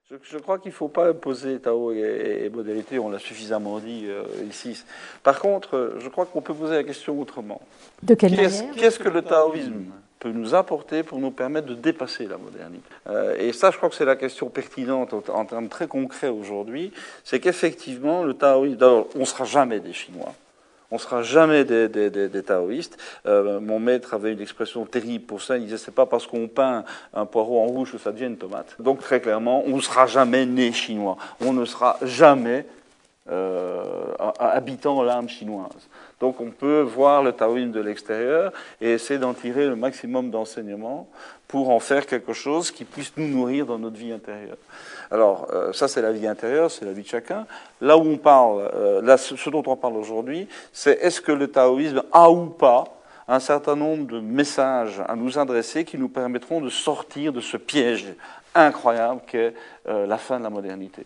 Je crois qu'il ne faut pas imposer Tao et modalité, on l'a suffisamment dit ici. Par contre, je crois qu'on peut poser la question autrement. De quelle manière ? Qu'est-ce que le taoïsme peut nous apporter pour nous permettre de dépasser la modernité ? Et ça, je crois que c'est la question pertinente en termes très concrets aujourd'hui. C'est qu'effectivement, le taoïsme, d'abord, on ne sera jamais des Chinois. On ne sera jamais des taoïstes. Mon maître avait une expression terrible pour ça. Il disait, c'est pas parce qu'on peint un poireau en rouge que ça devient une tomate. Donc, très clairement, on ne sera jamais né chinois. On ne sera jamais habitant l'âme chinoise. Donc, on peut voir le taoïsme de l'extérieur et essayer d'en tirer le maximum d'enseignements pour en faire quelque chose qui puisse nous nourrir dans notre vie intérieure. Alors, ça, c'est la vie intérieure, c'est la vie de chacun. Là où on parle, ce dont on parle aujourd'hui, c'est est-ce que le taoïsme a ou pas un certain nombre de messages à nous adresser qui nous permettront de sortir de ce piège incroyable qu'est la fin de la modernité.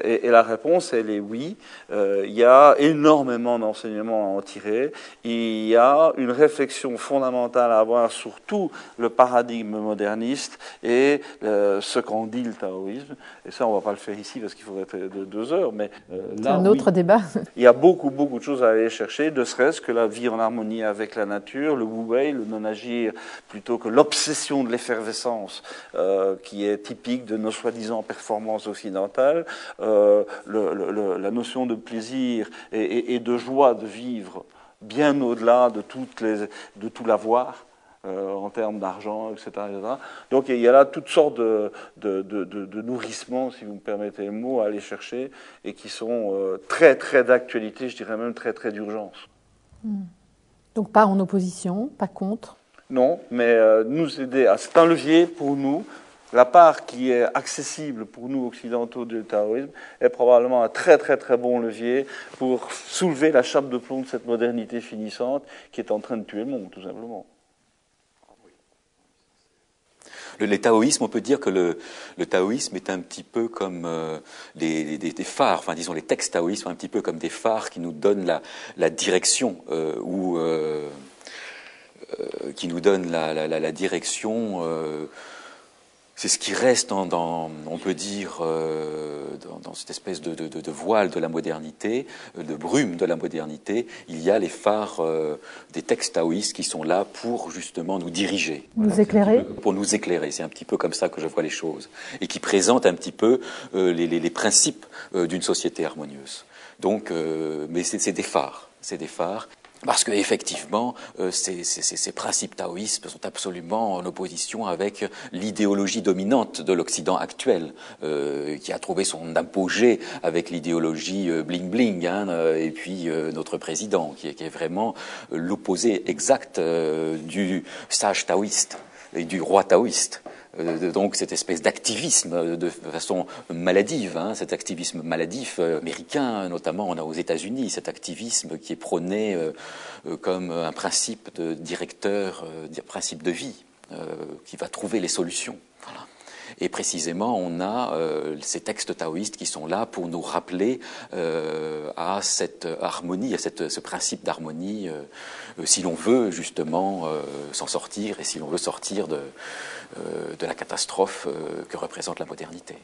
Et la réponse, elle est oui. Il y a énormément d'enseignements à en tirer. Il y a une réflexion fondamentale à avoir sur tout le paradigme moderniste et ce qu'en dit le taoïsme. Et ça, on ne va pas le faire ici parce qu'il faudrait 2 heures. Mais c'est un autre débat. Il y a beaucoup de choses à aller chercher, ne serait-ce que la vie en harmonie avec la nature, le wu-wei, le non-agir, plutôt que l'obsession de l'effervescence qui est typique de nos soi-disant performances occidentales. La notion de plaisir et de joie de vivre bien au-delà de tout l'avoir en termes d'argent, etc., etc. Donc il y a là toutes sortes de nourrissements, si vous me permettez le mot, à aller chercher et qui sont très très d'actualité, je dirais même très très d'urgence. Donc pas en opposition, pas contre. Non, mais nous aider. C'est un levier pour nous. La part qui est accessible pour nous occidentaux du taoïsme est probablement un très très très bon levier pour soulever la chape de plomb de cette modernité finissante qui est en train de tuer le monde, tout simplement. Les taoïsmes, on peut dire que le taoïsme est un petit peu comme des phares, enfin disons les textes taoïstes sont un petit peu comme des phares qui nous donnent la direction qui nous donnent la direction. C'est ce qui reste on peut dire, dans cette espèce de voile de la modernité, de brume de la modernité. Il y a les phares des textes taoïstes qui sont là pour justement nous diriger. Nous éclairer. Pour nous éclairer. C'est un petit peu comme ça que je vois les choses. Et qui présentent un petit peu les principes d'une société harmonieuse. Donc, mais c'est des phares. C'est des phares. Parce qu'effectivement, ces principes taoïstes sont absolument en opposition avec l'idéologie dominante de l'Occident actuel, qui a trouvé son apogée avec l'idéologie bling-bling, et puis notre président, qui est vraiment l'opposé exact du sage taoïste et du roi taoïste. Donc cette espèce d'activisme de façon maladive, cet activisme maladif américain, notamment on a aux États-Unis cet activisme qui est prôné comme un principe de directeur, principe de vie, qui va trouver les solutions. Voilà. Et précisément, on a ces textes taoïstes qui sont là pour nous rappeler à cette harmonie, à ce principe d'harmonie, si l'on veut justement s'en sortir et si l'on veut sortir de la catastrophe que représente la modernité.